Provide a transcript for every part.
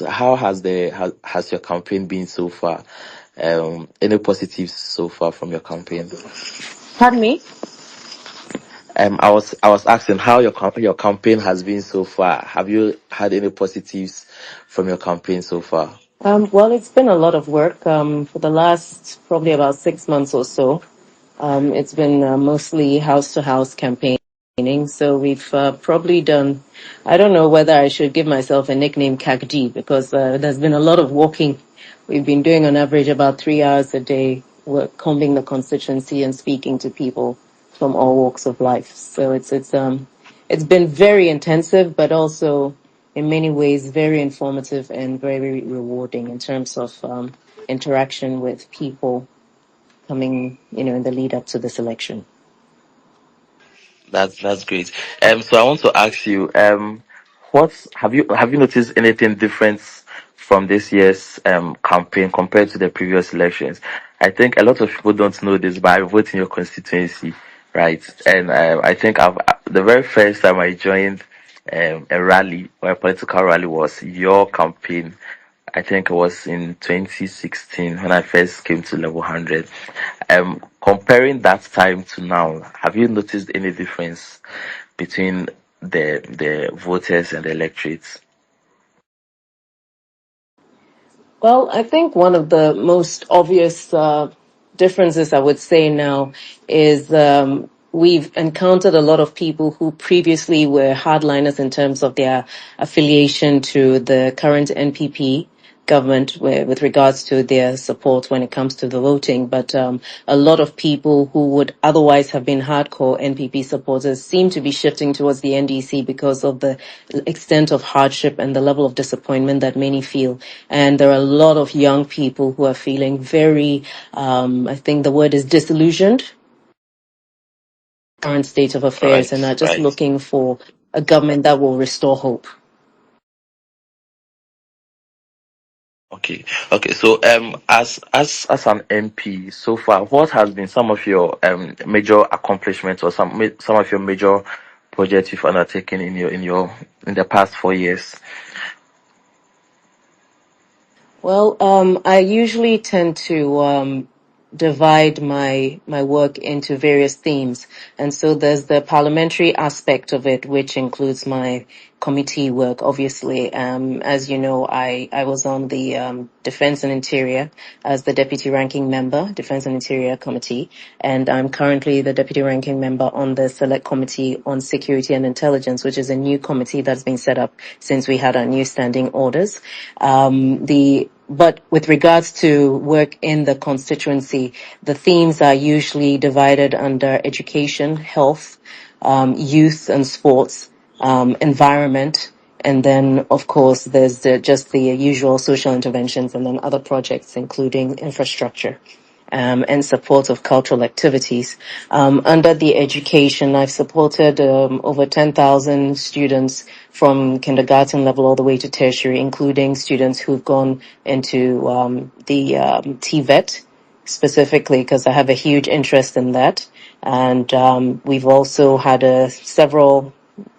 right. How has your campaign been so far? Any positives so far from your campaign? Pardon me? I was asking how your campaign has been so far. Have you had any positives from your campaign so far? Well, it's been a lot of work for the last probably about 6 months or so. It's been mostly house-to-house campaigning. So we've probably done, I don't know whether I should give myself a nickname CACD because there's been a lot of walking. We've been doing on average about 3 hours a day, combing the constituency and speaking to people from all walks of life. So it's been very intensive, but also in many ways very informative and very rewarding in terms of interaction with people coming, in the lead up to this election. That's great. So I want to ask you, what have you noticed anything different from this year's campaign compared to the previous elections? I think a lot of people don't know this, but I vote in your constituency, right? And I think the very first time I joined a rally or a political rally was your campaign. I think it was in 2016 when I first came to level 100. Comparing that time to now, have you noticed any difference between the voters and the electorates? Well, I think one of the most obvious differences I would say now is we've encountered a lot of people who previously were hardliners in terms of their affiliation to the current NPP government with regards to their support when it comes to the voting. But a lot of people who would otherwise have been hardcore NPP supporters seem to be shifting towards the NDC because of the extent of hardship and the level of disappointment that many feel. And there are a lot of young people who are feeling very, I think the word is disillusioned, current state of affairs, and are just looking for a government that will restore hope. Okay. So, as an MP so far, what has been some of your major accomplishments or some of your major projects you've undertaken in the past 4 years? Well, I usually tend to divide my work into various themes. And so there's the parliamentary aspect of it, which includes my committee work, obviously. As you know, I was on the Defense and Interior as the Deputy Ranking Member, Defense and Interior Committee, and I'm currently the Deputy Ranking Member on the Select Committee on Security and Intelligence, which is a new committee that's been set up since we had our new standing orders. But with regards to work in the constituency, the themes are usually divided under education, health, youth and sports, environment, and then, of course, there's just the usual social interventions and then other projects, including infrastructure. And support of cultural activities. Under the education, I've supported over 10,000 students from kindergarten level all the way to tertiary, including students who've gone into the TVET specifically, because I have a huge interest in that. And we've also had several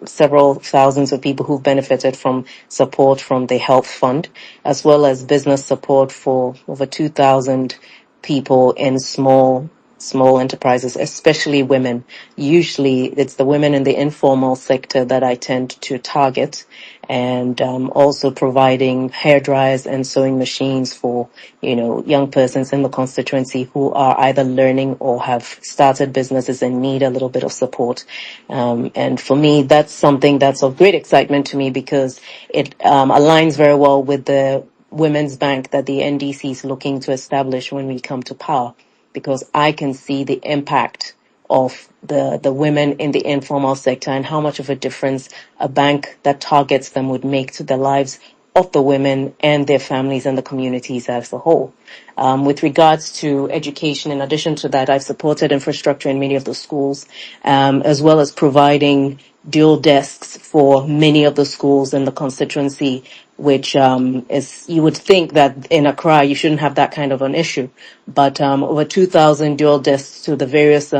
thousands of people who've benefited from support from the health fund, as well as business support for over 2,000 people in small enterprises, especially women. Usually it's the women in the informal sector that I tend to target, and also providing hair dryers and sewing machines for, young persons in the constituency who are either learning or have started businesses and need a little bit of support. And for me, that's something that's of great excitement to me because it aligns very well with the Women's Bank that the NDC is looking to establish when we come to power, because I can see the impact of the women in the informal sector and how much of a difference a bank that targets them would make to the lives of the women and their families and the communities as a whole. With regards to education, in addition to that, I've supported infrastructure in many of the schools, as well as providing dual desks for many of the schools in the constituency, which is, you would think that in Accra you shouldn't have that kind of an issue, but over 2,000 dual desks to the various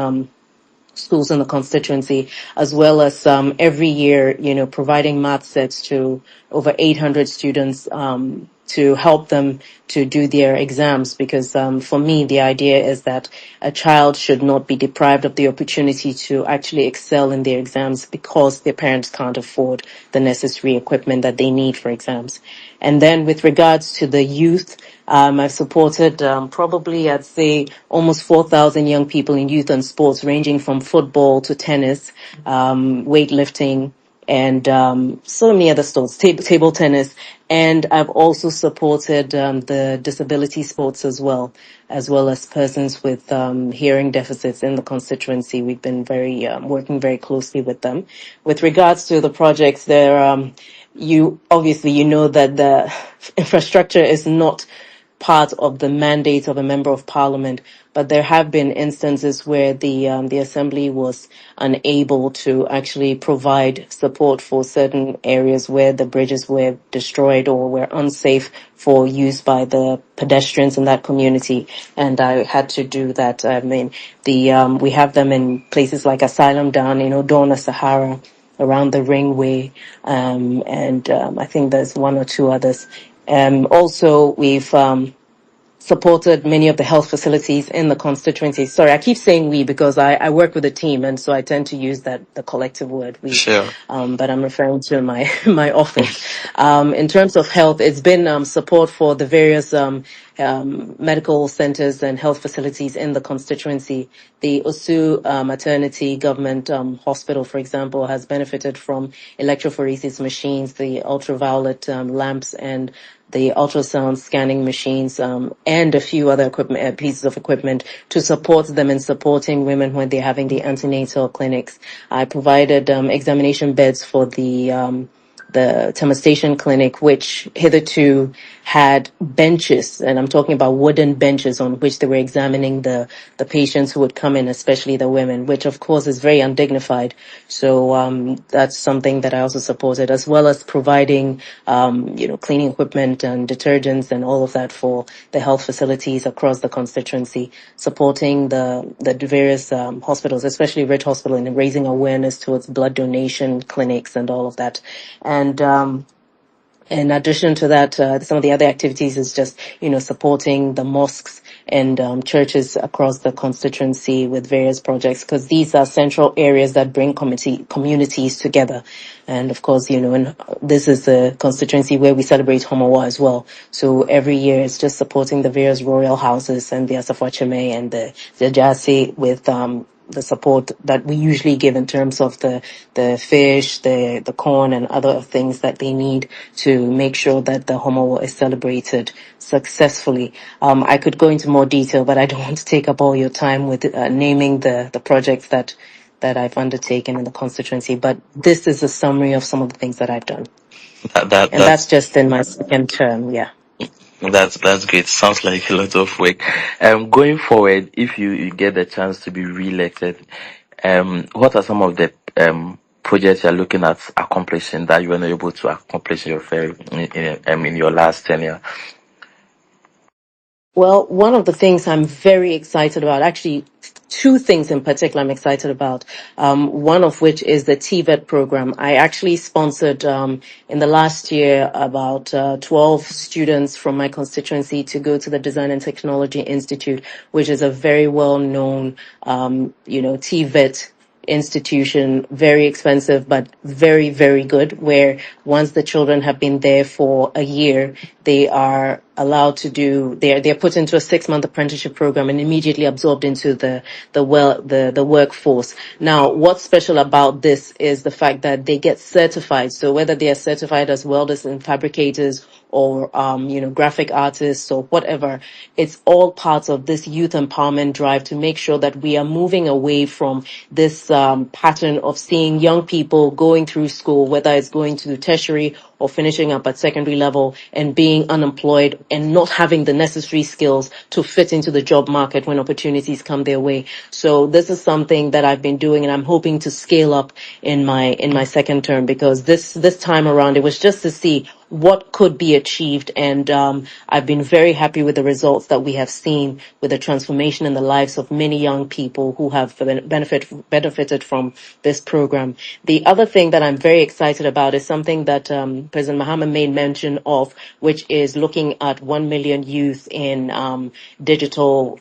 schools in the constituency, as well as every year, providing math sets to over 800 students to help them to do their exams. Because for me, the idea is that a child should not be deprived of the opportunity to actually excel in their exams because their parents can't afford the necessary equipment that they need for exams. And then with regards to the youth, I've supported probably, I'd say, almost 4,000 young people in youth and sports, ranging from football to tennis, weightlifting, and so many other sports, table tennis. And I've also supported the disability sports as well as persons with hearing deficits in the constituency. We've been working very closely with them. With regards to the projects, you obviously know that the infrastructure is not part of the mandate of a member of parliament, but there have been instances where the assembly was unable to actually provide support for certain areas where the bridges were destroyed or were unsafe for use by the pedestrians in that community, and I had to do that. I mean, we have them in places like Asylum Down, Donna Sahara, around the Ringway, and I think there's one or two others. Also, we've supported many of the health facilities in the constituency. Sorry, I keep saying we because I work with a team, and so I tend to use the collective word we. Sure. But I'm referring to my my office. In terms of health, it's been support for the various medical centers and health facilities in the constituency. The Osu Maternity Government Hospital, for example, has benefited from electrophoresis machines, the ultraviolet lamps, and the ultrasound scanning machines, and a few other pieces of equipment to support them in supporting women when they're having the antenatal clinics. I provided examination beds for the Thermostation Clinic, which hitherto had benches, and I'm talking about wooden benches on which they were examining the patients who would come in, especially the women, which of course is very undignified. So that's something that I also supported, as well as providing cleaning equipment and detergents and all of that for the health facilities across the constituency, supporting the various hospitals, especially Ridge Hospital, in raising awareness towards blood donation clinics and all of that. And in addition to that, some of the other activities is just, supporting the mosques and churches across the constituency with various projects, because these are central areas that bring communities together. And of course, and this is the constituency where we celebrate Homowa as well. So every year it's just supporting the various royal houses and the Asafwacheme and the Jase with the support that we usually give in terms of the fish, the corn, and other things that they need to make sure that the Homo is celebrated successfully. I could go into more detail, but I don't want to take up all your time with naming the projects that I've undertaken in the constituency. But this is a summary of some of the things that I've done. That's just in my second term, yeah. That's great. Sounds like a lot of work. Going forward, if you get the chance to be re-elected, what are some of the projects you're looking at accomplishing that you were not able to accomplish in your last tenure? Well, one of the things I'm very excited about, actually two things in particular I'm excited about, one of which is the TVET program. I actually sponsored in the last year about 12 students from my constituency to go to the Design and Technology Institute, which is a very well-known, TVET institution, very expensive but very, very good, where once the children have been there for a year, they are allowed to they're put into a 6-month apprenticeship program and immediately absorbed into the workforce. Now, what's special about this is the fact that they get certified. So whether they are certified as welders and fabricators or graphic artists or whatever, it's all part of this youth empowerment drive to make sure that we are moving away from this pattern of seeing young people going through school, whether it's going to tertiary or finishing up at secondary level, and being unemployed and not having the necessary skills to fit into the job market when opportunities come their way. So this is something that I've been doing, and I'm hoping to scale up in my second term, because this time around it was just to see what could be achieved. And I've been very happy with the results that we have seen with the transformation in the lives of many young people who have benefited from this program. The other thing that I'm very excited about is something that President Mahama made mention of, which is looking at 1 million youth in digital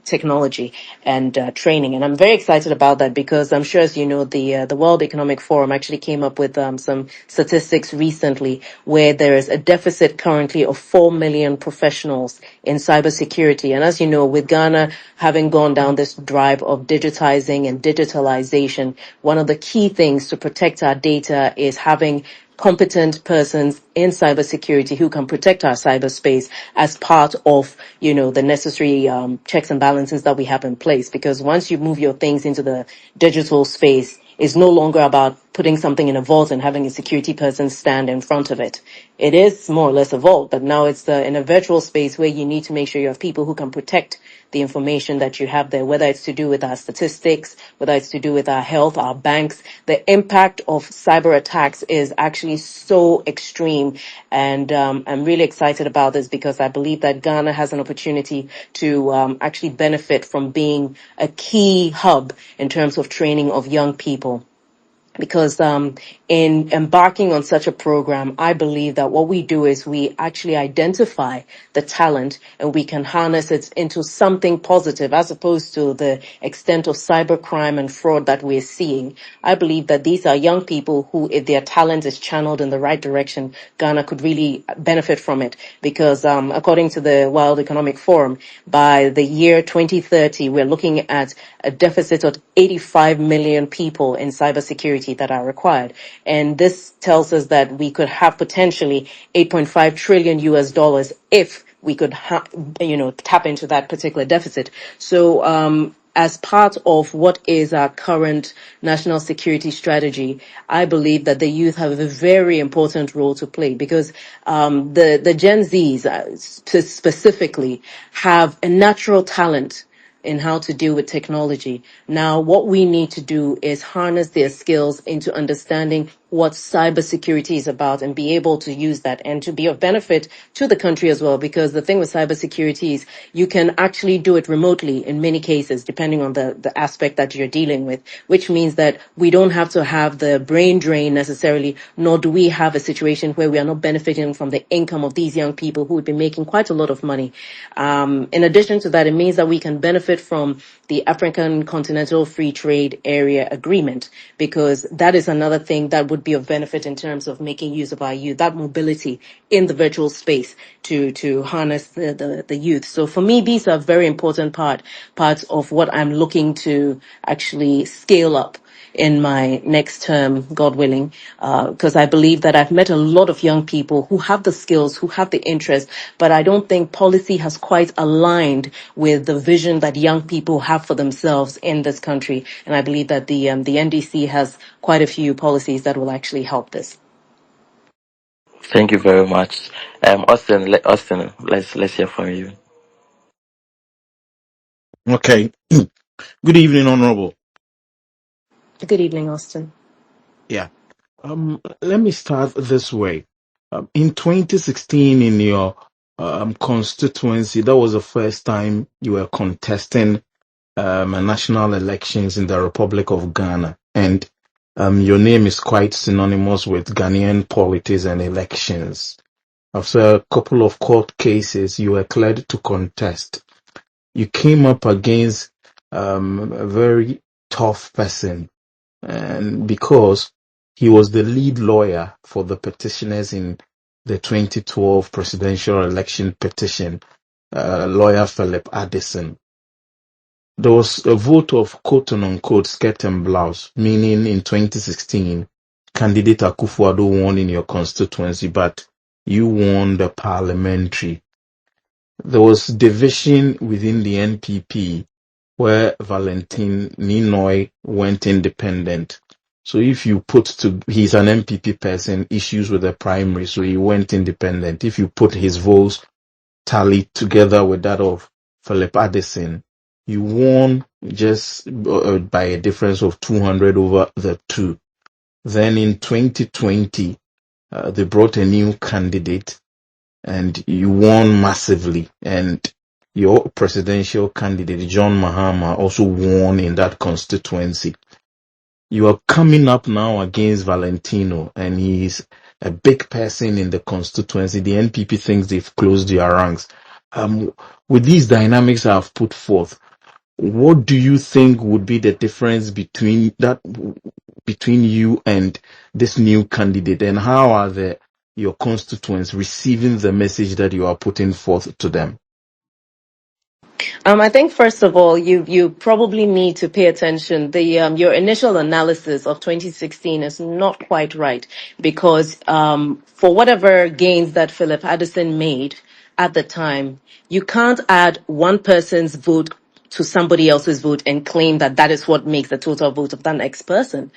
technology and training. And I'm very excited about that because I'm sure, as you know, the World Economic Forum actually came up with some statistics recently where there is a deficit currently of 4 million professionals in cybersecurity. And as you know, with Ghana having gone down this drive of digitizing and digitalization, one of the key things to protect our data is having competent persons in cybersecurity who can protect our cyberspace as part of, the necessary checks and balances that we have in place. Because once you move your things into the digital space, it's no longer about putting something in a vault and having a security person stand in front of it. It is more or less a vault, but now it's in a virtual space where you need to make sure you have people who can protect the information that you have there, whether it's to do with our statistics, whether it's to do with our health, our banks. The impact of cyber attacks is actually so extreme. And I'm really excited about this because I believe that Ghana has an opportunity to actually benefit from being a key hub in terms of training of young people. Because in embarking on such a program, I believe that what we do is we actually identify the talent and we can harness it into something positive as opposed to the extent of cybercrime and fraud that we're seeing. I believe that these are young people who, if their talent is channeled in the right direction, Ghana could really benefit from it. Because according to the World Economic Forum, by the year 2030, we're looking at a deficit of 85 million people in cybersecurity that are required. And this tells us that we could have potentially 8.5 trillion US dollars if we could, tap into that particular deficit. So, as part of what is our current national security strategy, I believe that the youth have a very important role to play because the Gen Zs specifically have a natural talent in how to deal with technology. Now, what we need to do is harness their skills into understanding what cybersecurity is about and be able to use that and to be of benefit to the country as well. Because the thing with cybersecurity is you can actually do it remotely in many cases, depending on the aspect that you're dealing with, which means that we don't have to have the brain drain necessarily, nor do we have a situation where we are not benefiting from the income of these young people who would be making quite a lot of money. In addition to that, it means that we can benefit from the African Continental Free Trade Area Agreement, because that is another thing that would be of benefit in terms of making use of our youth, that mobility in the virtual space to harness the youth. So for me, these are very important parts of what I'm looking to actually scale up in my next term, God willing, because I believe that I've met a lot of young people who have the skills, who have the interest, but I don't think policy has quite aligned with the vision that young people have for themselves in this country. And I believe that the NDC has quite a few policies that will actually help this. Thank you very much. Austin, let's hear from you. Okay. Good evening, Honorable. Good evening, Austin. Yeah. Let me start this way. In 2016, in your constituency, that was the first time you were contesting a national elections in the Republic of Ghana, and your name is quite synonymous with Ghanaian politics and elections. After a couple of court cases, you were cleared to contest. You came up against a very tough person, and because he was the lead lawyer for the petitioners in the 2012 presidential election petition, lawyer Philip Addison. There was a vote of quote unquote skirt and blouse, meaning in 2016, candidate Akufo-Addo won in your constituency, but you won the parliamentary. There was division within the NPP where Valentin Ninoy went independent. So if you he's an MPP person, issues with the primary, so he went independent. If you put his votes tallied together with that of Philip Addison, you won just by a difference of 200 over the two. Then in 2020, They brought a new candidate and you won massively. And your presidential candidate, John Mahama, also won in that constituency. You are coming up now against Valentino, and he's a big person in the constituency. The NPP thinks they've closed their ranks. With these dynamics I've put forth, what do you think would be the difference between you and this new candidate, and how are your constituents receiving the message that you are putting forth to them? I think first of all, you probably need to pay attention. Your initial analysis of 2016 is not quite right because for whatever gains that Philip Addison made at the time, you can't add one person's vote to somebody else's vote and claim that that is what makes the total vote of that next person.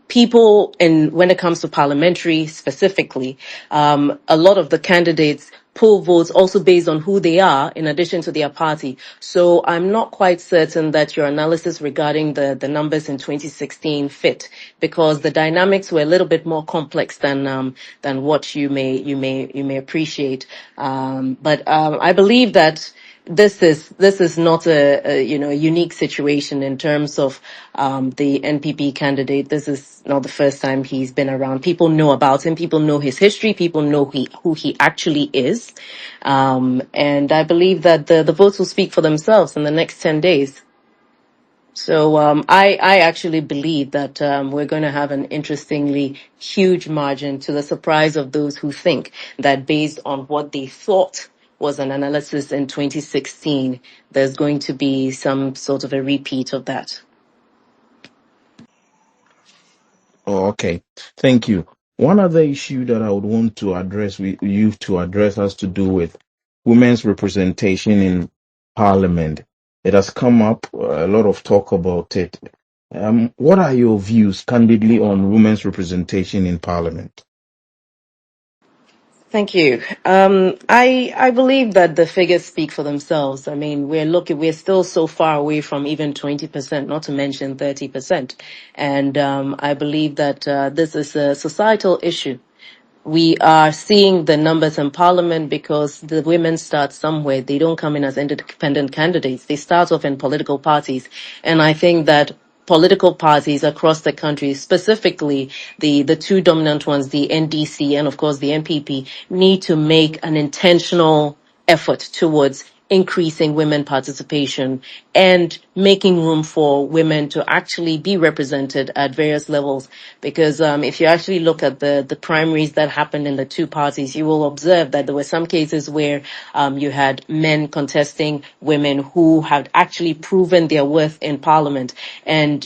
People when it comes to parliamentary specifically, a lot of the candidates poll votes also based on who they are in addition to their party. So I'm not quite certain that your analysis regarding the numbers in 2016 fit, because the dynamics were a little bit more complex than what you may appreciate. But I believe that this is not a unique situation in terms of the NPP candidate. This is not the first time he's been around. People know about him. People know his history. People know who he actually is. And I believe that the votes will speak for themselves in the next 10 days. So I actually believe that we're going to have an interestingly huge margin, to the surprise of those who think that based on what they thought was an analysis in 2016, there's going to be some sort of a repeat of that. Oh, okay. Thank you. One other issue that I would want to address with you to address has to do with women's representation in parliament. It has come up, a lot of talk about it. What are your views, candidly, on women's representation in parliament? Thank you. I believe that the figures speak for themselves. I mean, we're still so far away from even 20%, not to mention 30%. And I believe that this is a societal issue. We are seeing the numbers in parliament because the women start somewhere. They don't come in as independent candidates. They start off in political parties. And I think that political parties across the country, specifically the two dominant ones, the NDC and of course the NPP, need to make an intentional effort towards increasing women participation and making room for women to actually be represented at various levels. Because if you actually look at the primaries that happened in the two parties, you will observe that there were some cases where you had men contesting women who had actually proven their worth in parliament. And,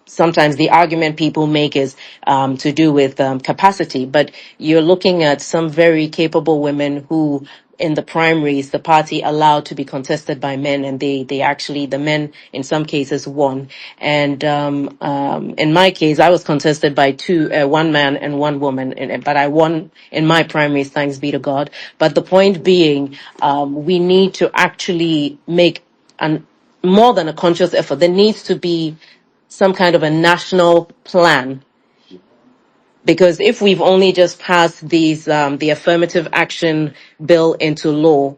sometimes the argument people make is to do with capacity, but you're looking at some very capable women who in the primaries, the party allowed to be contested by men, and the men in some cases won. And in my case, I was contested by one man and one woman, but I won in my primaries, thanks be to God. But the point being, we need to actually make more than a conscious effort. There needs to be some kind of a national plan, because if we've only just passed the affirmative action bill into law,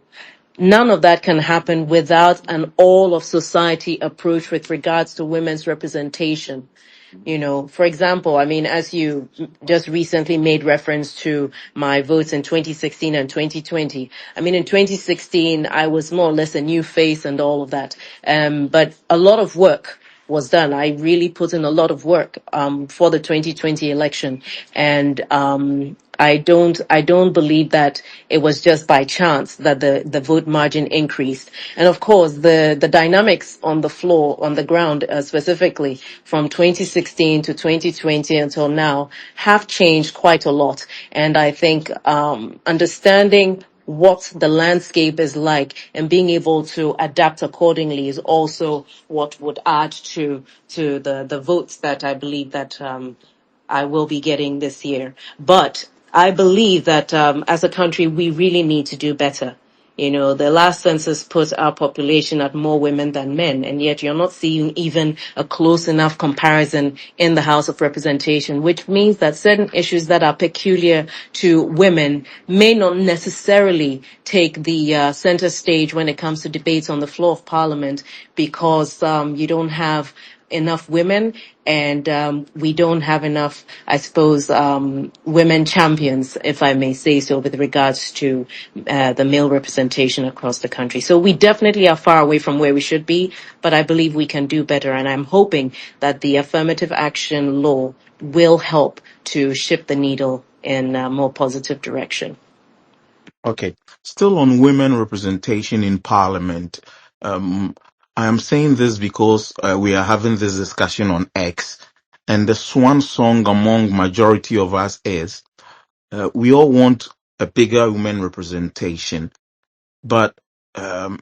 none of that can happen without an all of society approach with regards to women's representation. For example, I mean, as you just recently made reference to my votes in 2016 and 2020. I mean, in 2016, I was more or less a new face and all of that. But a lot of work was done. I really put in a lot of work for the 2020 election, and I don't believe that it was just by chance that the vote margin increased. And of course, the dynamics on the floor, on the ground, specifically from 2016 to 2020 until now, have changed quite a lot. And I think understanding what the landscape is like and being able to adapt accordingly is also what would add to the votes that I believe that I will be getting this year. But I believe that as a country, we really need to do better. You know, the last census put our population at more women than men, and yet you're not seeing even a close enough comparison in the House of Representation, which means that certain issues that are peculiar to women may not necessarily take the center stage when it comes to debates on the floor of Parliament, because you don't have enough women, and we don't have enough, I suppose, women champions, if I may say so, with regards to the male representation across the country. So we definitely are far away from where we should be, but I believe we can do better, and I'm hoping that the affirmative action law will help to shift the needle in a more positive direction. Okay. Still on women representation in Parliament. Um, I am saying this because we are having this discussion on X, and the swan song among majority of us is we all want a bigger women representation, but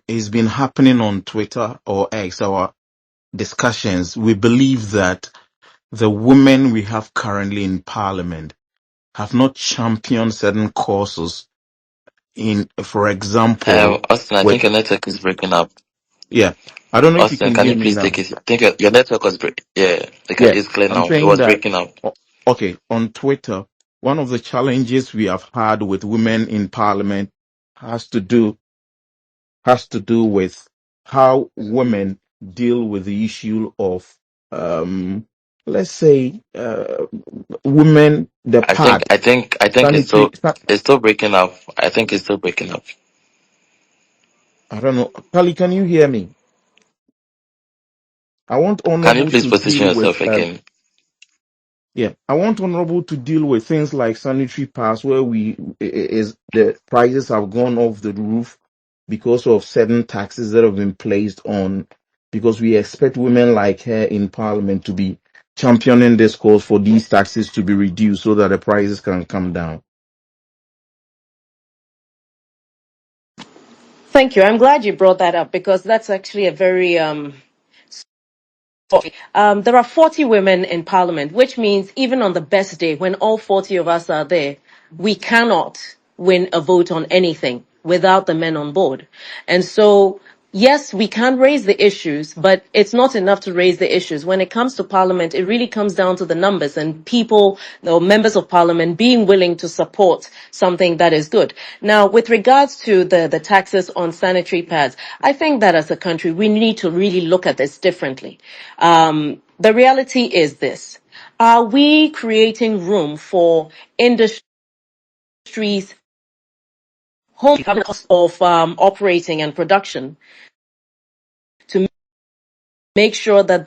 it's been happening on Twitter or X, our discussions. We believe that the women we have currently in Parliament have not championed certain causes in, for example, Austin, I with, think your network is breaking up. yeah, I don't know if you Austin, can can hear you me please now. take it? I think your network was yeah, Yeah, it's clear I'm now. It saying was that, breaking up. okay, on Twitter, one of the challenges we have had with women in Parliament has to do with how women deal with the issue of, um, let's say, women, the pad, I think sanitary, it's still breaking up. I think it's still breaking up. I don't know. Kali, can you hear me? I want Can you Honorable please to position deal with, yourself again? yeah, I want Honorable to deal with things like sanitary pads where is the prices have gone off the roof because of certain taxes that have been placed on, because we expect women like her in Parliament to be championing this cause for these taxes to be reduced so that the prices can come down. Thank you. I'm glad you brought that up, because that's actually a very there are 40 women in Parliament, which means even on the best day, when all 40 of us are there, we cannot win a vote on anything without the men on board. And so, yes, we can raise the issues, but it's not enough to raise the issues. When it comes to Parliament, it really comes down to the numbers and people, or members of Parliament, being willing to support something that is good. Now, with regards to the taxes on sanitary pads, I think that as a country, we need to really look at this differently. The reality is this. Are we creating room for industries, home cost of operating and production, to make sure that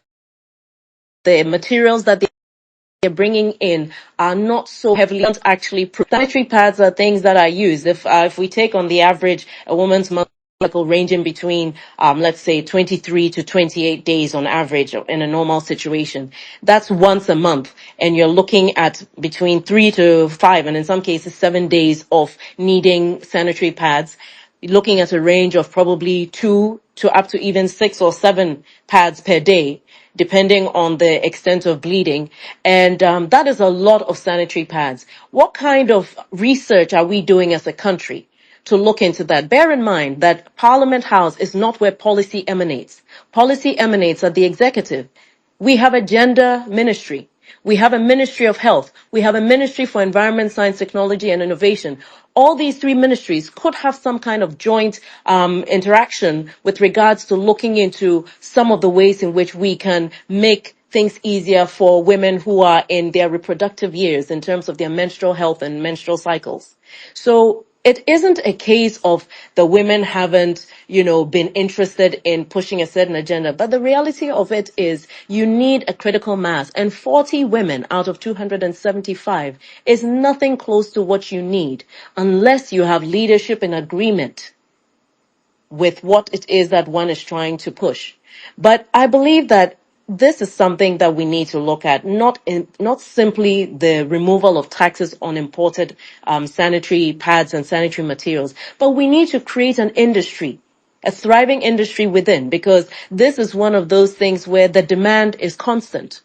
the materials that they're bringing in are not so heavily actually sanitary pads are things that are used. If we take on the average, a woman's monthly cycle ranging between let's say 23 to 28 days on average in a normal situation, that's once a month, and you're looking at between 3 to 5 and in some cases 7 days of needing sanitary pads, looking at a range of probably 2 to up to even 6 or 7 pads per day, depending on the extent of bleeding. And that is a lot of sanitary pads. What kind of research are we doing as a country to look into that? Bear in mind that Parliament House is not where policy emanates. Policy emanates at the executive. We have a gender ministry. We have a Ministry of Health. We have a Ministry for Environment, Science, Technology, and Innovation. All these three ministries could have some kind of joint interaction with regards to looking into some of the ways in which we can make things easier for women who are in their reproductive years in terms of their menstrual health and menstrual cycles. So it isn't a case of the women haven't, been interested in pushing a certain agenda, but the reality of it is you need a critical mass, and 40 women out of 275 is nothing close to what you need unless you have leadership in agreement with what it is that one is trying to push. But I believe that this is something that we need to look at, not simply the removal of taxes on imported sanitary pads and sanitary materials, but we need to create an industry, a thriving industry within, because this is one of those things where the demand is constant.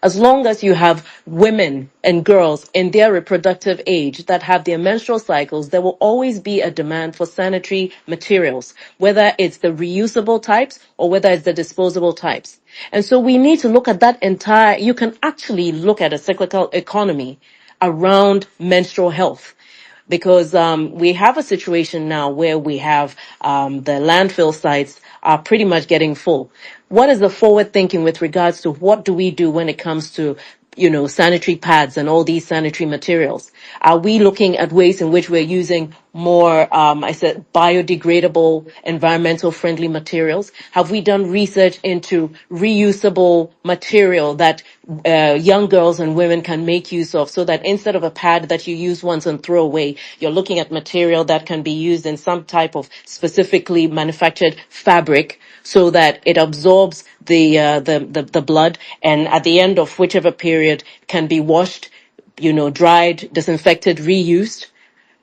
As long as you have women and girls in their reproductive age that have their menstrual cycles, there will always be a demand for sanitary materials, whether it's the reusable types or whether it's the disposable types. And so we need to look at that entire, you can actually look at a cyclical economy around menstrual health, because we have a situation now where we have the landfill sites are pretty much getting full. What is the forward thinking with regards to what do we do when it comes to, sanitary pads and all these sanitary materials? Are we looking at ways in which we're using more, biodegradable, environmental friendly materials? Have we done research into reusable material that young girls and women can make use of, so that instead of a pad that you use once and throw away, you're looking at material that can be used in some type of specifically manufactured fabric so that it absorbs the blood, and at the end of whichever period can be washed, dried, disinfected, reused.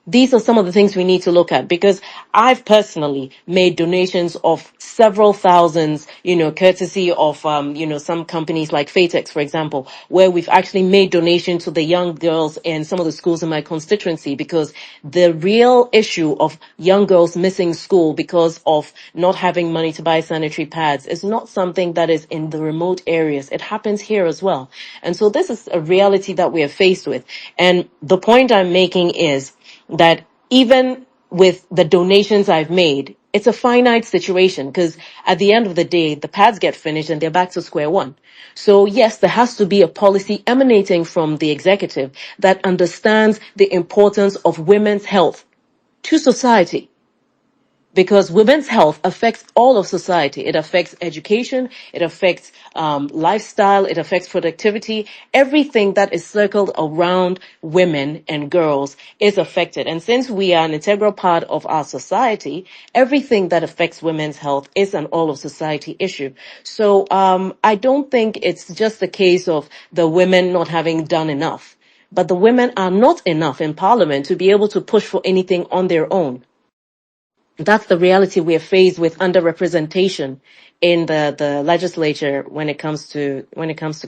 These are some of the things we need to look at, because I've personally made donations of several thousands, courtesy of, some companies like Fatex, for example, where we've actually made donations to the young girls in some of the schools in my constituency, because the real issue of young girls missing school because of not having money to buy sanitary pads is not something that is in the remote areas. It happens here as well. And so this is a reality that we are faced with. And the point I'm making is that even with the donations I've made, it's a finite situation, because at the end of the day, the pads get finished and they're back to square one. So yes, there has to be a policy emanating from the executive that understands the importance of women's health to society, because women's health affects all of society. It affects education, it affects lifestyle, it affects productivity. Everything that is circled around women and girls is affected. And since we are an integral part of our society, everything that affects women's health is an all of society issue. So I don't think it's just a case of the women not having done enough, but the women are not enough in parliament to be able to push for anything on their own. That's the reality we're faced with, underrepresentation in the legislature when it comes to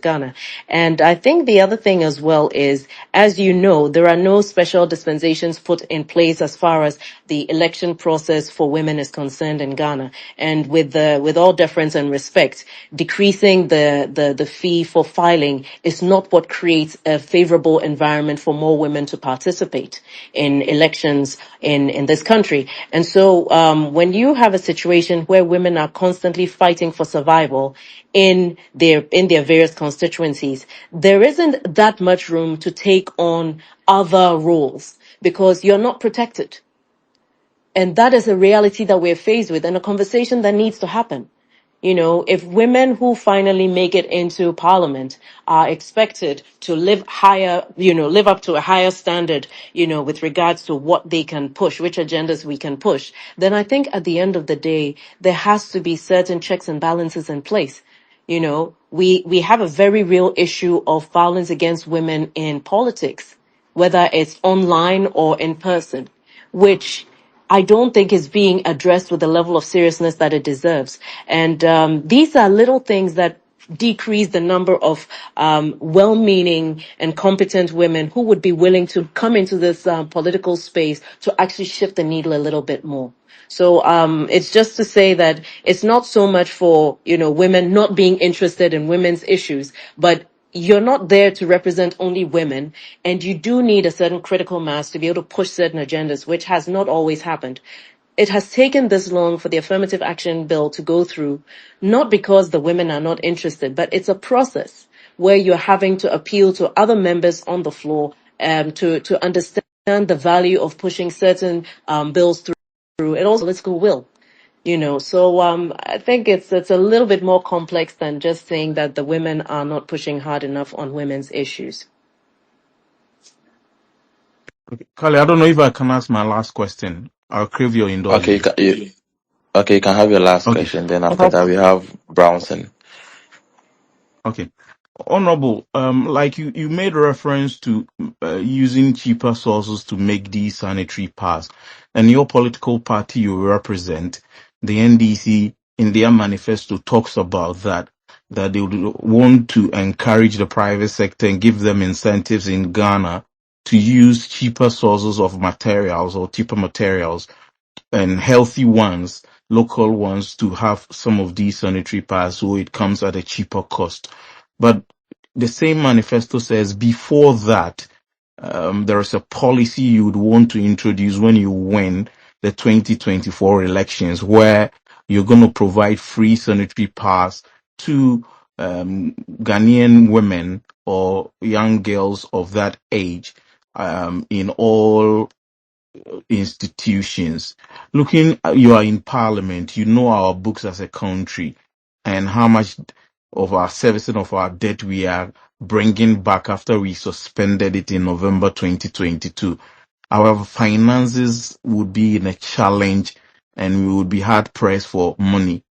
Ghana. And I think the other thing as well is, as you know, there are no special dispensations put in place as far as the election process for women is concerned in Ghana. And with all deference and respect, decreasing the fee for filing is not what creates a favorable environment for more women to participate in elections in this country. And so when you have a situation where women are constantly fighting for survival in their various constituencies, there isn't that much room to take on other roles, because you're not protected. And that is a reality that we're faced with, and a conversation that needs to happen. If women who finally make it into parliament are expected to live higher, live up to a higher standard, with regards to what they can push, which agendas we can push, then I think at the end of the day, there has to be certain checks and balances in place. We have a very real issue of violence against women in politics, whether it's online or in person, which I don't think is being addressed with the level of seriousness that it deserves. And these are little things that decrease the number of well-meaning and competent women who would be willing to come into this political space to actually shift the needle a little bit more. So it's just to say that it's not so much for, women not being interested in women's issues, but you're not there to represent only women, and you do need a certain critical mass to be able to push certain agendas, which has not always happened. It has taken this long for the affirmative action bill to go through, not because the women are not interested, but it's a process where you're having to appeal to other members on the floor to understand the value of pushing certain bills through. It also political will. So I think it's a little bit more complex than just saying that the women are not pushing hard enough on women's issues. Okay. Kali, I don't know if I can ask my last question. I'll crave your Okay, indulgence. you can have your last Okay. question. Then after that, we have Brownson. Okay. Honorable, like you made reference to using cheaper sources to make these sanitary pads, and your political party you represent, the NDC, in their manifesto talks about that that they would want to encourage the private sector and give them incentives in Ghana to use cheaper sources of materials or cheaper materials and healthy ones, local ones, to have some of these sanitary pads, so it comes at a cheaper cost. But the same manifesto says before that, there is a policy you would want to introduce when you win the 2024 elections, where you're going to provide free sanitary pads to Ghanaian women or young girls of that age in all institutions. Looking, you are in parliament, you know our books as a country and how much of our servicing of our debt we are bringing back after we suspended it in November 2022. Our finances would be in a challenge and we would be hard pressed for money.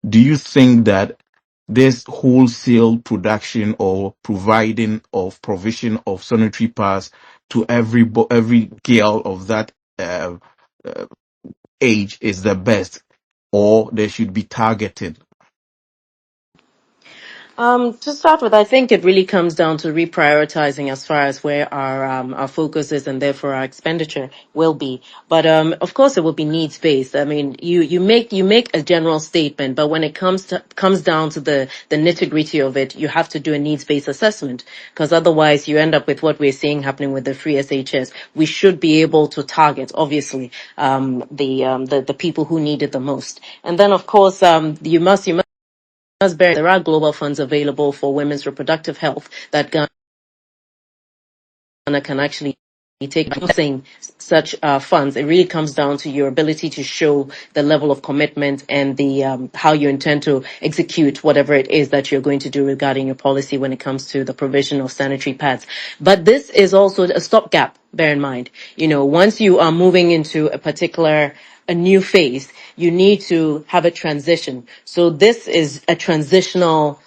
Do you think that this wholesale production or provision of sanitary pads to every girl of that uh, uh, age is the best, or there should be targeted? To start with, I think it really comes down to reprioritizing as far as where our focus is and therefore our expenditure will be. But of course, it will be needs based. I mean, you make a general statement, but when it comes down to the nitty gritty of it, you have to do a needs based assessment, because otherwise you end up with what we're seeing happening with the free SHS. We should be able to target, obviously, the people who need it the most, and then of course you must bear there are global funds available for women's reproductive health that Ghana can actually take. Using such funds, it really comes down to your ability to show the level of commitment and the how you intend to execute whatever it is that you're going to do regarding your policy when it comes to the provision of sanitary pads. But this is also a stopgap. Bear in mind, once you are moving into a new phase, you need to have a transition. So this is a transitional,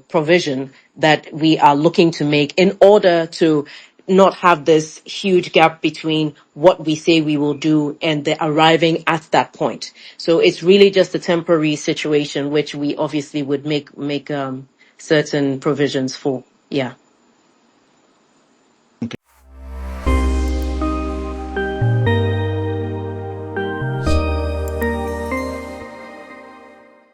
provision that we are looking to make in order to not have this huge gap between what we say we will do and the arriving at that point. So it's really just a temporary situation, which we obviously would make certain provisions for. Yeah.